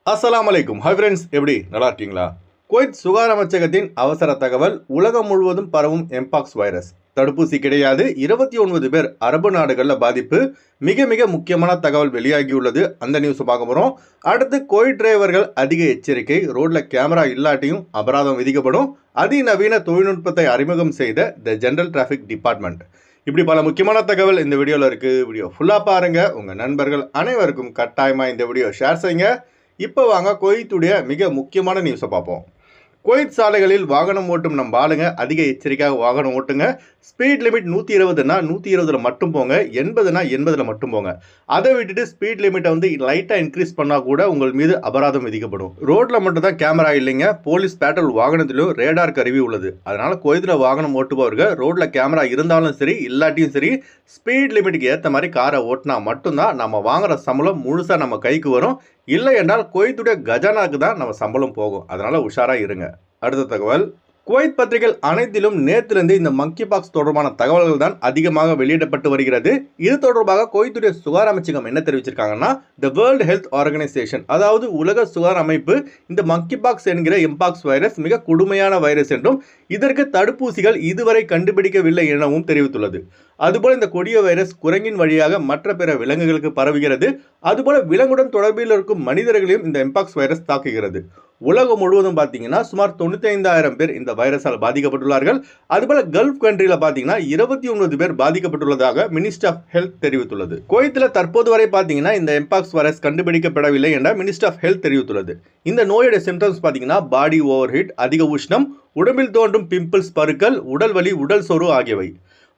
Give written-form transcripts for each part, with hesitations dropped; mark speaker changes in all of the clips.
Speaker 1: அஸ்ஸலாமு அலைக்கும். Hi friends, எப்படி நல்லா இருக்கீங்களா? குவைத் சுகாதார அமைச்சகத்தின் அவசர தகவல். உலகம் முழுவதும் பரவும் எம்பாக்ஸ் வைரஸ் தடுப்பூசி கிடையாது. 29 பேர் அரபு நாடுகளில் பாதிப்பு. மிக மிக முக்கியமான தகவல் வெளியாகியுள்ளது. அந்த நியூஸ் பார்க்க போகிறோம். அடுத்து குவைத் டிரைவர்கள் அதிக எச்சரிக்கை. ரோட்ல கேமரா இல்லாட்டியும் அபராதம் விதிக்கப்படும். அதிநவீன தொழில்நுட்பத்தை அறிமுகம் செய்த த ஜெனரல் டிராஃபிக் டிபார்ட்மெண்ட். இப்படி பல முக்கியமான தகவல் இந்த வீடியோவில் இருக்குது. வீடியோ ஃபுல்லாக பாருங்கள். உங்கள் நண்பர்கள் அனைவருக்கும் கட்டாயமாக இந்த வீடியோ ஷேர் செய்யுங்க. இப்போ வாங்க குவைத்துடைய மிக முக்கியமான நியூஸை பார்ப்போம். குவைத் சாலைகளில் வாகனம் ஓட்டும் நம்ம ஆளுங்க அதிக எச்சரிக்கையாக வாகனம் ஓட்டுங்க. ஸ்பீட் லிமிட் 120னா 120ல் மட்டும் போங்க. 80னா 80ல் மட்டும் போங்க. அதை விட்டுட்டு ஸ்பீட் லிமிட்டை லைட்டாக இன்க்ரீஸ் பண்ணால் கூட உங்கள் மீது அபராதம் விதிக்கப்படும். ரோட்டில் மட்டும் தான் கேமரா இல்லைங்க. போலீஸ் பேட்ரோல் வாகனத்திலும் ரேடார் கருவி உள்ளது. அதனால் குவைத்தில் வாகனம் ஓட்டுபவர்கள் ரோட்டில் கேமரா இருந்தாலும் சரி இல்லாட்டியும் சரி ஸ்பீட் லிமிட்டுக்கு ஏற்ற மாதிரி காரை ஓட்டினா மட்டும்தான் நம்ம வாங்குகிற சம்பளம் முழுசாக நம்ம கைக்கு வரும். இல்லை என்றால் குவைத்துடைய கஜானாக்கு தான் நம்ம சம்பளம் போகும். அதனால் உஷாராக இருங்க. அடுத்த தகவல். குவைத் பத்திரிகைகள் அனைத்திலும் நேற்றிலிருந்து இந்த மங்கி பாக்ஸ் தொடர்பான தகவல்கள் தான் அதிகமாக வெளியிடப்பட்டு வருகிறது. இது தொடர்பாக குவைத்துடைய சுகாதார அமைச்சகம் என்ன தெரிவிச்சிருக்காங்கன்னா, த வேர்ல்டு ஹெல்த் ஆர்கனைசேஷன், அதாவது உலக சுகாதார அமைப்பு, இந்த மங்கி பாக்ஸ் என்கிற எம்பாக்ஸ் வைரஸ் மிக கொடுமையான வைரஸ் என்றும் இதற்கு தடுப்பூசிகள் இதுவரை கண்டுபிடிக்கவில்லை எனவும் தெரிவித்துள்ளது. அதுபோல இந்த கொடிய வைரஸ் குரங்கின் வழியாக மற்ற பிற விலங்குகளுக்கு பரவுகிறது. அதுபோல விலங்குடன் தொடர்பில் இருக்கும் மனிதர்களையும் இந்த எம்பாக்ஸ் வைரஸ் தாக்குகிறது. உலகம் முழுவதும் பார்த்தீங்கன்னா சுமார் 95,000 பேர் இந்த வைரஸால் பாதிக்கப்பட்டுள்ளார்கள். அதுபோல கல்ஃப் கண்ட்ரியில் பார்த்தீங்கன்னா 29 பேர் பாதிக்கப்பட்டுள்ளதாக மினிஸ்ட்ரி ஆஃப் ஹெல்த் தெரிவித்துள்ளது. குவைத்தில் தற்போது வரை பார்த்தீங்கன்னா இந்த எம்பாக்ஸ் வைரஸ் கண்டுபிடிக்கப்படவில்லை என்ற மினிஸ்ட்ரி ஆஃப் ஹெல்த் தெரிவித்துள்ளது. இந்த நோயோட சிம்டம்ஸ் பார்த்தீங்கன்னா பாடி ஓவர் ஹீட், அதிக உஷ்ணம், உடம்பில் தோன்றும் பிம்பிள்ஸ், பருக்கள், உடல் வலி, உடல் சோர்வு ஆகியவை.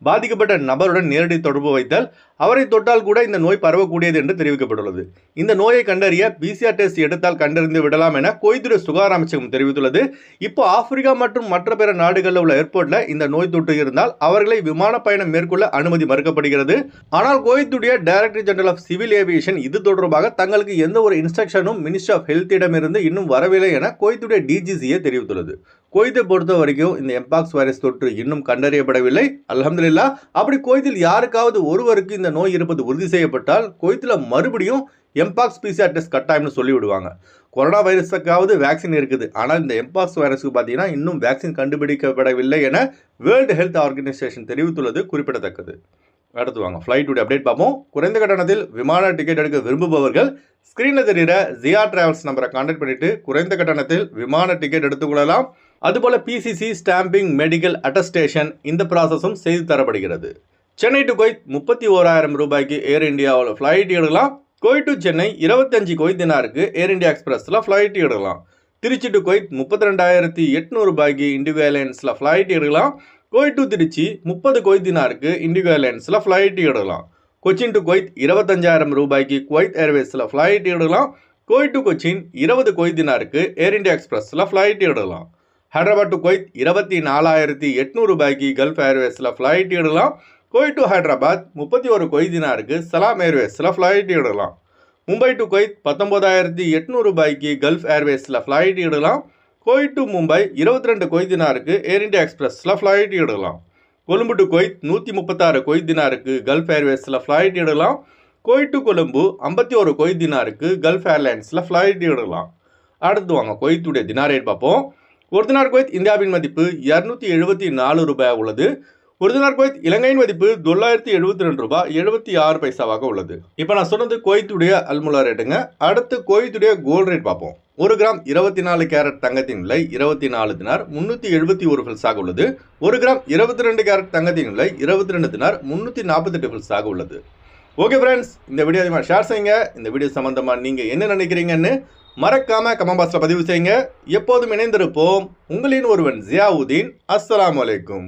Speaker 1: பாதிக்கப்பட்ட நபருடன் நேரடி தொடர்பு வைத்தால் அவரை தொட்டால் கூட இந்த நோய் பரவக்கூடியது என்று தெரிவிக்கப்பட்டுள்ளது. இந்த நோயை கண்டறிய PCR டெஸ்ட் எடுத்தால் கண்டறிந்து விடலாம் என குவைத்துடைய சுகாதார அமைச்சகம் தெரிவித்துள்ளது. இப்போ ஆப்பிரிக்கா மற்றும் மற்ற பிற நாடுகளில் உள்ள ஏர்போர்ட்ல இந்த நோய் தொற்று இருந்தால் அவர்களை விமான பயணம் மேற்கொள்ள அனுமதி மறுக்கப்படுகிறது. ஆனால் குவைத்துடைய director general of civil aviation இது தொடர்பாக தங்களுக்கு எந்த ஒரு இன்ஸ்ட்ரக்ஷனும் மினிஸ்ட்ரி ஆஃப் ஹெல்த்திடமிருந்து இன்னும் வரவில்லை என குவைத்துடைய DGCA தெரிவித்துள்ளது. குவைத்தை பொறுத்த வரைக்கும் இந்த எம்பாக்ஸ் வைரஸ் தொற்று இன்னும் கண்டறியப்படவில்லை. அல்ஹம்துலில்லாஹ். அப்படி குவைத்தில் யாருக்காவது ஒருவருக்கு இந்த நோய் இருப்பது உறுதி செய்யப்பட்டால் குவைத்தில் மறுபடியும் எம்பாக்ஸ் PCR டெஸ்ட் கட்டாயம்னு சொல்லிவிடுவாங்க. கொரோனா வைரஸுக்காவது வேக்சின் இருக்குது. ஆனால் இந்த எம்பாக்ஸ் வைரஸுக்கு பார்த்தீங்கன்னா இன்னும் வேக்சின் கண்டுபிடிக்கப்படவில்லை என வேர்ல்டு ஹெல்த் ஆர்கனைசேஷன் தெரிவித்துள்ளது குறிப்பிடத்தக்கது. அடுத்து வாங்க ஃப்ளைட்டுடைய அப்டேட் பார்ப்போம். குறைந்த கட்டணத்தில் விமான டிக்கெட் எடுக்க விரும்புபவர்கள் ஸ்க்ரீனில் தெரிகிற ஜியா டிராவல்ஸ் நம்பரை கான்டாக்ட் பண்ணிட்டு குறைந்த கட்டணத்தில் விமான டிக்கெட் எடுத்துக்கொள்ளலாம். அதுபோல PCC, ஸ்டாம்பிங், மெடிக்கல் அட்டஸ்டேஷன் இந்த ப்ராசஸும் செய்து தரப்படுகிறது. சென்னை டு குவைத் 31,000 ரூபாய்க்கு ஏர் இந்தியாவில் ஃப்ளைட் எடுக்கலாம். குவைத் டு சென்னை 25 குவைத் தினாருக்கு ஏர் இந்தியா எக்ஸ்பிரஸில் ஃப்ளைட் எடுக்கலாம். திருச்சி டு குவைத் 32,800 ரூபாய்க்கு இண்டிகோ ஏர்லைன்ஸில் ஃப்ளைட் எடுக்கலாம். குவைத் டு திருச்சி 30 குவைத் தினாருக்கு இண்டிகோ ஏர்லைன்ஸில் ஃப்ளைட் எடுக்கலாம். கொச்சின் டு குவைத் 25,000 ரூபாய்க்கு குவைத் ஏர்வேஸில் ஃப்ளைட் எடுக்கலாம். குவைத் டு கொச்சின் 20 குவைத் தினாருக்கு ஏர் இந்தியா எக்ஸ்பிரஸில் ஃப்ளைட் எடுக்கலாம். ஹைதராபாத் டு குவைத் 24,800 ரூபாய்க்கு கல்ஃப் ஏர்வேஸில் ஃப்ளைட் எடுக்கலாம். குவைத் டு ஹைதராபாத் 31 குவைத் தினாருக்கு சலாம் ஏர்வேஸில் ஃப்ளைட் எடுக்கலாம். மும்பை டு குவைத் 19,800 ரூபாய்க்கு கல்ஃப் ஏர்வேஸில் ஃப்ளைட் எடுக்கலாம். குவைத் டு மும்பை 22 குவைத் தினாருக்கு ஏர் இந்தியா எக்ஸ்பிரஸில் ஃப்ளைட் எடுக்கலாம். கொழும்பு டு குவைத் 136 குவைத் தினாருக்கு கல்ஃப் ஏர்வேஸில் ஃப்ளைட் எடுக்கலாம். குவைத் டு கொழும்பு 51 குவைத் தினாருக்கு கல்ஃப் ஏர்லைன்ஸில் ஃப்ளைட் எடுக்கலாம். அடுத்து வாங்க குவைத்துடைய தினார் ரேட் பார்ப்போம். ஒரு தினார் குவைத் இந்தியாவின் மதிப்பு 274 ரூபாய் உள்ளது. ஒரு தினார் குவைத் இலங்கையின் மதிப்பு $972.76 உள்ளது. இப்போ நான் சொன்னது குவைத்துடைய அல்முலா ரேட்டுங்க. அடுத்து குவைத்துடைய கோல்டு ரேட் பார்ப்போம். 1 கிராம் 24 கேரட் தங்கத்தின் விலை 24 தினார் 371 ஃபில்ஸாக உள்ளது. 1 கிராம் 22 கேரட் தங்கத்தின் விலை 22 தினார் 348 ஃபில்ஸாக உள்ளது. ஓகே ஃப்ரெண்ட்ஸ், இந்த வீடியோ அதிகமாக ஷேர் செய்யுங்க. இந்த வீடியோ சம்பந்தமாக நீங்கள் என்ன நினைக்கிறீங்கன்னு மறக்காம கமெண்ட் பாக்ஸில் பதிவு செய்யுங்க. எப்போதும் இணைந்திருப்போம். உங்களின் ஒருவன் ஜியாவுதீன். அஸ்ஸலாமு அலைக்கும்.